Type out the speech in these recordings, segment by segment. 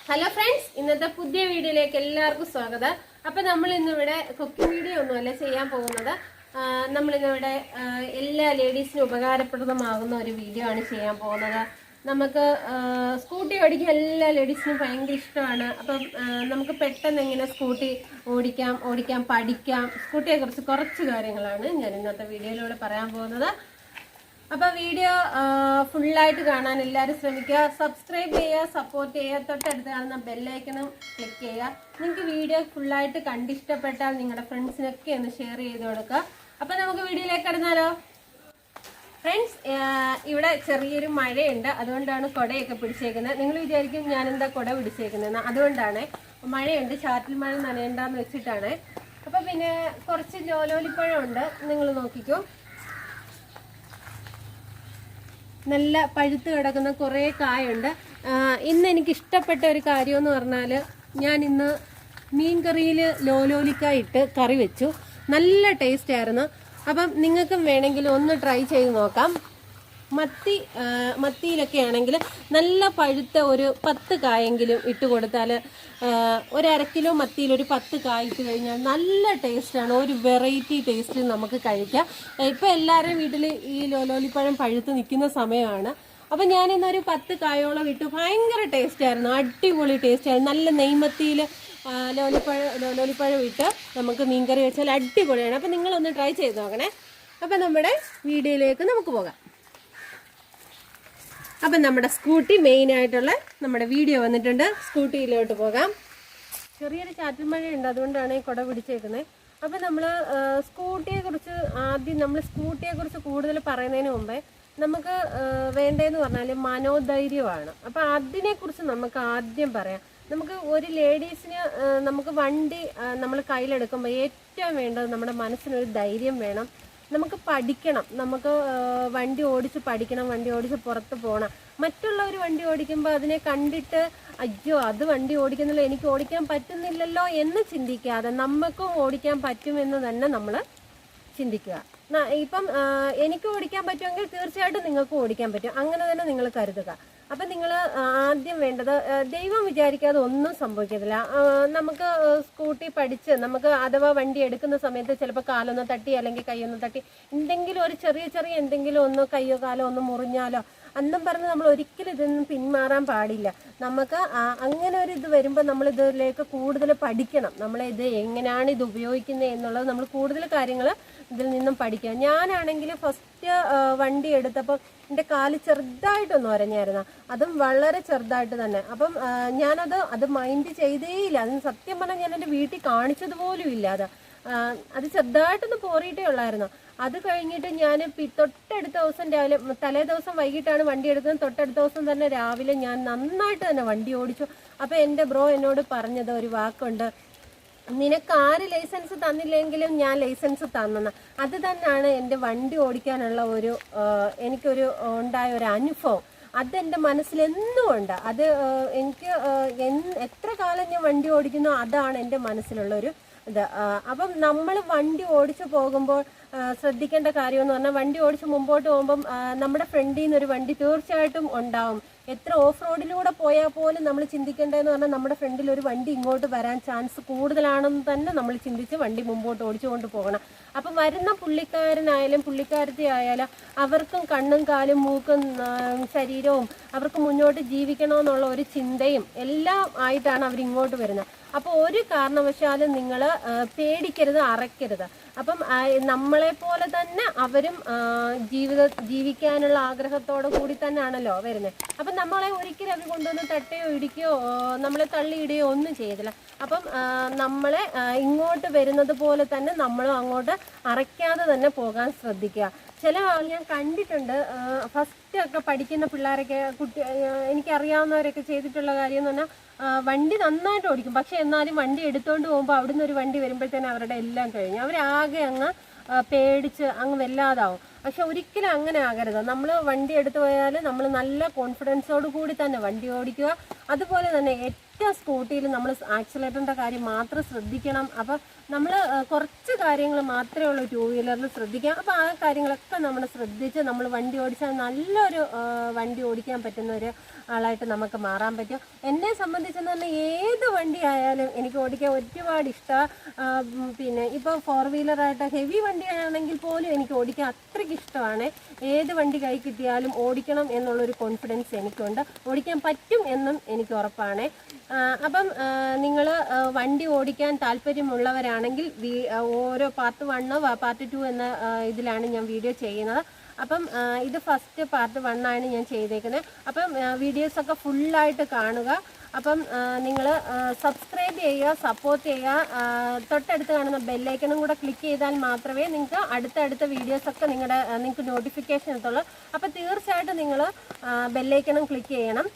Hello friends, ഇന്നത്തെ പുതിയ വീഡിയോയിലേക്ക് എല്ലാവർക്കും സ്വാഗതം. അപ്പം നമ്മൾ ഇന്നിവിടെ കുക്കിംഗ് വീഡിയോ ഒന്നുമല്ല ചെയ്യാൻ പോകുന്നത്. നമ്മളിന്നിവിടെ എല്ലാ ലേഡീസിനും ഉപകാരപ്രദമാകുന്ന ഒരു വീഡിയോ ആണ് ചെയ്യാൻ പോകുന്നത്. നമുക്ക് സ്കൂട്ടി ഓടിക്കാൻ എല്ലാ ലേഡീസിനും ഭയങ്കര ഇഷ്ടമാണ്. അപ്പം നമുക്ക് പെട്ടെന്ന് എങ്ങനെ സ്കൂട്ടി ഓടിക്കാം പഠിക്കാം, സ്കൂട്ടിയെക്കുറിച്ച് കുറച്ച് കാര്യങ്ങളാണ് ഞാൻ ഇന്നത്തെ വീഡിയോയിലൂടെ പറയാൻ പോകുന്നത്. അപ്പോൾ വീഡിയോ ഫുള്ളായിട്ട് കാണാൻ എല്ലാവരും ശ്രമിക്കുക. സബ്സ്ക്രൈബ് ചെയ്യുക, സപ്പോർട്ട് ചെയ്യുക, തൊട്ടടുത്ത് കാണുന്ന ബെല്ലൈക്കണും ക്ലിക്ക് ചെയ്യുക. നിങ്ങൾക്ക് വീഡിയോ ഫുള്ളായിട്ട് കണ്ടിഷ്ടപ്പെട്ടാൽ നിങ്ങളുടെ ഫ്രണ്ട്സിനൊക്കെ ഒന്ന് ഷെയർ ചെയ്ത് കൊടുക്കുക. അപ്പോൾ നമുക്ക് വീഡിയോയിലേക്ക് കടന്നാലോ. ഫ്രണ്ട്സ്, ഇവിടെ ചെറിയൊരു മഴയുണ്ട്, അതുകൊണ്ടാണ് കുടയൊക്കെ പിടിച്ചേക്കുന്നത്. നിങ്ങൾ വിചാരിക്കും ഞാനെന്താ കുട പിടിച്ചേക്കുന്നതെന്ന്. അതുകൊണ്ടാണ് മഴയുണ്ട്, ചാറ്റിൽ മഴ നനയണ്ടെന്ന് വെച്ചിട്ടാണ്. അപ്പോൾ പിന്നെ കുറച്ച് ലോലോലിപ്പഴമുണ്ട്, നിങ്ങൾ നോക്കിക്കോ. നല്ല പഴുത്ത് കിടക്കുന്ന കുറേ കായുണ്ട്. ഇന്ന് എനിക്ക് ഇഷ്ടപ്പെട്ട ഒരു കാര്യമെന്ന് പറഞ്ഞാൽ, ഞാൻ ഇന്ന് മീൻ കറിയിൽ ലോലോലിക്ക ഇട്ട് കറി വെച്ചു. നല്ല ടേസ്റ്റ് ആയിരുന്നു. അപ്പം നിങ്ങൾക്കും വേണമെങ്കിൽ ഒന്ന് ട്രൈ ചെയ്ത് നോക്കാം. മത്തിയിലൊക്കെ ആണെങ്കിൽ നല്ല പഴുത്ത ഒരു 10 കായെങ്കിലും ഇട്ട് കൊടുത്താൽ, ഒരു 1/2 കിലോ മത്തിയിൽ ഒരു 10 കായ ഇട്ട് കഴിഞ്ഞാൽ നല്ല ടേസ്റ്റാണ്. ഒരു വെറൈറ്റി ടേസ്റ്റിൽ നമുക്ക് കഴിക്കാം. ഇപ്പം എല്ലാവരുടെയും വീട്ടിൽ ഈ ലോലോലിപ്പഴം പഴുത്ത് നിൽക്കുന്ന സമയമാണ്. അപ്പം ഞാനിന്നൊരു 10 കായോളം ഇട്ടു. ഭയങ്കര ടേസ്റ്റായിരുന്നു, അടിപൊളി ടേസ്റ്റായിരുന്നു. നല്ല നെയ്മത്തിയിൽ ലോലോലിപ്പഴം ഇട്ട് നമുക്ക് മീൻകറി വെച്ചാൽ അടിപൊളിയാണ്. അപ്പം നിങ്ങളൊന്ന് ട്രൈ ചെയ്ത് നോക്കണേ. അപ്പം നമ്മുടെ വീഡിയോയിലേക്ക് നമുക്ക് പോകാം. അപ്പം നമ്മുടെ സ്കൂട്ടി മെയിനായിട്ടുള്ള നമ്മുടെ വീഡിയോ വന്നിട്ടുണ്ട്. സ്കൂട്ടിയിലോട്ട് പോകാം. ചെറിയൊരു ചാറ്റൽ മഴയുണ്ട്, അതുകൊണ്ടാണ് ഈ കുട പിടിച്ചേക്കുന്നത്. അപ്പം നമ്മൾ സ്കൂട്ടിയെക്കുറിച്ച് കൂടുതൽ പറയുന്നതിന് മുമ്പേ നമുക്ക് വേണ്ടതെന്ന് പറഞ്ഞാൽ മനോധൈര്യമാണ്. അപ്പം അതിനെക്കുറിച്ച് നമുക്ക് ആദ്യം പറയാം. നമുക്ക് ഒരു ലേഡീസിന് നമുക്ക് വണ്ടി നമ്മൾ കയ്യിലെടുക്കുമ്പോൾ ഏറ്റവും വേണ്ടത് നമ്മുടെ മനസ്സിനൊരു ധൈര്യം വേണം. നമുക്ക് പഠിക്കണം, നമുക്ക് വണ്ടി ഓടിച്ച് പഠിക്കണം, വണ്ടി ഓടിച്ച് പുറത്ത് പോകണം. മറ്റുള്ളവർ വണ്ടി ഓടിക്കുമ്പോൾ അതിനെ കണ്ടിട്ട് അയ്യോ അത് വണ്ടി ഓടിക്കുന്നില്ല, എനിക്ക് ഓടിക്കാൻ പറ്റുന്നില്ലല്ലോ എന്ന് ചിന്തിക്കാതെ നമുക്കും ഓടിക്കാൻ പറ്റുമെന്ന് തന്നെ നമ്മൾ ചിന്തിക്കുക. ഇപ്പം എനിക്ക് ഓടിക്കാൻ പറ്റുമെങ്കിൽ തീർച്ചയായിട്ടും നിങ്ങൾക്കും ഓടിക്കാൻ പറ്റും, അങ്ങനെ തന്നെ നിങ്ങൾ കരുതുക. അപ്പം നിങ്ങൾ ആദ്യം വേണ്ടത്, ദൈവം വിചാരിക്കാതെ ഒന്നും സംഭവിക്കത്തില്ല. നമുക്ക് സ്കൂട്ടി പഠിച്ച് നമുക്ക് അഥവാ വണ്ടി എടുക്കുന്ന സമയത്ത് ചിലപ്പോൾ കാലൊന്ന് തട്ടി അല്ലെങ്കിൽ കൈയൊന്ന് തട്ടി എന്തെങ്കിലും ഒരു ചെറിയ എന്തെങ്കിലും ഒന്ന് കയ്യോ കാലോ ഒന്ന് മുറിഞ്ഞാലോ അന്നും പറഞ്ഞ് നമ്മൾ ഒരിക്കലും ഇതൊന്നും പിന്മാറാൻ പാടില്ല. നമുക്ക് അങ്ങനെ ഒരു ഇത് വരുമ്പോൾ നമ്മൾ ഇതിലേക്ക് കൂടുതൽ പഠിക്കണം. നമ്മളിത് എങ്ങനെയാണ് ഇത് ഉപയോഗിക്കുന്നത് എന്നുള്ളത് നമ്മൾ കൂടുതൽ കാര്യങ്ങൾ ഇതിൽ നിന്നും പഠിക്കുക. ഞാനാണെങ്കിൽ ഫസ്റ്റ് വണ്ടി എടുത്തപ്പോൾ എൻ്റെ കാല് ചെറുതായിട്ടൊന്നും ഉരഞ്ഞായിരുന്നു, അതും വളരെ ചെറുതായിട്ട് തന്നെ. അപ്പം അത് മൈൻഡ് ചെയ്തേയില്ല. അതിന് സത്യം പറഞ്ഞാൽ ഞാൻ എൻ്റെ വീട്ടിൽ കാണിച്ചതുപോലും ഇല്ല. അത് ചെറുതായിട്ടൊന്ന് പോറിയിട്ടേ ഉള്ളായിരുന്നു. അത് കഴിഞ്ഞിട്ട് ഞാൻ തൊട്ടടുത്ത ദിവസം രാവിലെ, തലേ ദിവസം വൈകിട്ടാണ് വണ്ടി എടുത്തത്, തൊട്ടടുത്ത ദിവസം തന്നെ രാവിലെ ഞാൻ നന്നായിട്ട് തന്നെ വണ്ടി ഓടിച്ചു. അപ്പോൾ എൻ്റെ ബ്രോ എന്നോട് പറഞ്ഞത് ഒരു വാക്കുണ്ട്, നിനക്ക് ആര് ലൈസൻസ് തന്നില്ലെങ്കിലും ഞാൻ ലൈസൻസ് തന്നെന്ന്. അത് തന്നെയാണ് എൻ്റെ വണ്ടി ഓടിക്കാനുള്ള എനിക്കൊരു ഉണ്ടായ ഒരു അനുഭവം. അതെൻ്റെ മനസ്സിലെന്നും ഉണ്ട്. അത് എനിക്ക് എത്ര കാലം ഞാൻ വണ്ടി ഓടിക്കുന്നോ അതാണ് എൻ്റെ മനസ്സിലുള്ളൊരു ഇത്. അപ്പം നമ്മൾ വണ്ടി ഓടിച്ചു പോകുമ്പോൾ ശ്രദ്ധിക്കേണ്ട കാര്യമെന്ന് പറഞ്ഞാൽ, വണ്ടി ഓടിച്ച് മുമ്പോട്ട് പോകുമ്പം നമ്മുടെ ഫ്രണ്ടിൽ നിന്നൊരു വണ്ടി തീർച്ചയായിട്ടും ഉണ്ടാവും. എത്ര ഓഫ് റോഡിലൂടെ പോയാൽ പോലും നമ്മൾ ചിന്തിക്കേണ്ടതെന്ന് പറഞ്ഞാൽ നമ്മുടെ ഫ്രണ്ടിൽ ഒരു വണ്ടി ഇങ്ങോട്ട് വരാൻ ചാൻസ് കൂടുതലാണെന്ന് തന്നെ നമ്മൾ ചിന്തിച്ച് വണ്ടി മുമ്പോട്ട് ഓടിച്ചുകൊണ്ട് പോകണം. അപ്പം വരുന്ന പുള്ളിക്കാരനായാലും പുള്ളിക്കാരത്തി ആയാലും അവർക്കും കണ്ണും കാലും മൂക്കും ശരീരവും അവർക്ക് മുന്നോട്ട് ജീവിക്കണമെന്നുള്ള ഒരു ചിന്തയും എല്ലാം ആയിട്ടാണ് അവരിങ്ങോട്ട് വരുന്നത്. അപ്പോൾ ഒരു കാരണവശാലും നിങ്ങൾ പേടിക്കരുത്, അറയ്ക്കരുത്. അപ്പം നമ്മളെപ്പോലെ തന്നെ അവരും ജീവിക്കാനുള്ള ആഗ്രഹത്തോടു കൂടി തന്നെയാണല്ലോ വരുന്നത്. അപ്പം നമ്മളെ ഒരിക്കലും അവർ കൊണ്ടുവന്ന് തട്ടുകയോ ഇടിക്കുകയോ നമ്മളെ തള്ളിയിടുകയോ ഒന്നും ചെയ്തില്ല. അപ്പം നമ്മളെ ഇങ്ങോട്ട് വരുന്നത് പോലെ തന്നെ നമ്മളും അങ്ങോട്ട് അറയ്ക്കാതെ തന്നെ പോകാൻ ശ്രദ്ധിക്കുക. ചില ആൾ ഞാൻ കണ്ടിട്ടുണ്ട്, ഫസ്റ്റ് ഒക്കെ പഠിക്കുന്ന പിള്ളേരൊക്കെ എനിക്കറിയാവുന്നവരൊക്കെ ചെയ്തിട്ടുള്ള കാര്യം എന്ന് പറഞ്ഞാൽ, വണ്ടി നന്നായിട്ട് ഓടിക്കും, പക്ഷെ എന്നാലും വണ്ടി എടുത്തുകൊണ്ട് പോകുമ്പോൾ അവിടുന്ന് ഒരു വണ്ടി വരുമ്പോഴത്തേനും അവരുടെ എല്ലാം കഴിഞ്ഞു, അവരാകെ അങ്ങ് പേടിച്ച് അങ്ങ് വല്ലാതാവും. പക്ഷെ ഒരിക്കലും അങ്ങനെ ആകരുത്. നമ്മൾ വണ്ടി എടുത്തു പോയാൽ നമ്മൾ നല്ല കോൺഫിഡൻസോട് കൂടി തന്നെ വണ്ടി ഓടിക്കുക. അതുപോലെ തന്നെ ഏറ്റവും സ്കൂട്ടിയിൽ നമ്മൾ ആക്സിലേറ്ററിൻ്റെ കാര്യം മാത്രം ശ്രദ്ധിക്കണം. അപ്പോൾ നമ്മൾ കുറച്ച് കാര്യങ്ങൾ മാത്രമേ ഉള്ളൂ ടൂ വീലറിൽ ശ്രദ്ധിക്കാം. അപ്പോൾ ആ കാര്യങ്ങളൊക്കെ നമ്മൾ ശ്രദ്ധിച്ച് നമ്മൾ വണ്ടി ഓടിച്ചാൽ നല്ലൊരു വണ്ടി ഓടിക്കാൻ പറ്റുന്ന ഒരു ആളായിട്ട് നമുക്ക് മാറാൻ പറ്റും. എന്നെ സംബന്ധിച്ചെന്ന് പറഞ്ഞാൽ ഏത് വണ്ടി ആയാലും എനിക്ക് ഓടിക്കാൻ ഒരുപാട് ഇഷ്ടമാണ്. പിന്നെ ഇപ്പോൾ 4 വീലറായിട്ട് ഹെവി വണ്ടി ആണെങ്കിൽ പോലും എനിക്ക് ഓടിക്കാൻ അത്രയ്ക്ക് ഇഷ്ടമാണ്. ഏത് വണ്ടി കൈ കിട്ടിയാലും ഓടിക്കണം എന്നുള്ളൊരു കോൺഫിഡൻസ് എനിക്കുണ്ട്. ഓടിക്കാൻ പറ്റും എന്നും എനിക്ക് ഉറപ്പാണ്. അപ്പം നിങ്ങൾ വണ്ടി ഓടിക്കാൻ താല്പര്യമുള്ളവരാണെങ്കിൽ ഓരോ പാർട്ട് 1 പാർട്ട് 2 എന്ന ഇതിലാണ് ഞാൻ വീഡിയോ ചെയ്യുന്നത്. അപ്പം ഇത് ഫസ്റ്റ് പാർട്ട് 1 ആണ് ഞാൻ ചെയ്തേക്കുന്നത്. അപ്പം വീഡിയോസൊക്കെ ഫുള്ളായിട്ട് കാണുക. അപ്പം നിങ്ങൾ സബ്സ്ക്രൈബ് ചെയ്യുക, സപ്പോർട്ട് ചെയ്യുക. തൊട്ടടുത്ത് കാണുന്ന ബെല്ലൈക്കണും കൂടെ ക്ലിക്ക് ചെയ്താൽ മാത്രമേ നിങ്ങൾക്ക് അടുത്തടുത്ത വീഡിയോസൊക്കെ നിങ്ങൾക്ക് നോട്ടിഫിക്കേഷൻ എത്തുള്ളൂ. അപ്പോൾ തീർച്ചയായിട്ടും നിങ്ങൾ ബെല്ലൈക്കണും ക്ലിക്ക് ചെയ്യണം.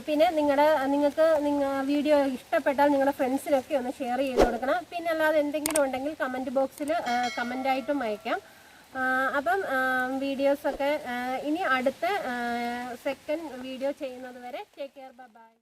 പിന്നെ നിങ്ങൾക്ക് വീഡിയോ ഇഷ്ടപ്പെട്ടാൽ നിങ്ങളുടെ ഫ്രണ്ട്സിനൊക്കെ ഒന്ന് ഷെയർ ചെയ്ത് കൊടുക്കണം. പിന്നെ അല്ലാതെ എന്തെങ്കിലും ഉണ്ടെങ്കിൽ കമൻറ്റ് ബോക്സിൽ കമൻ്റായിട്ടും അയക്കാം. അപ്പം വീഡിയോസൊക്കെ ഇനി അടുത്ത സെക്കൻഡ് വീഡിയോ ചെയ്യുന്നത് വരെ ടേക്ക് കെയർ, ബൈ.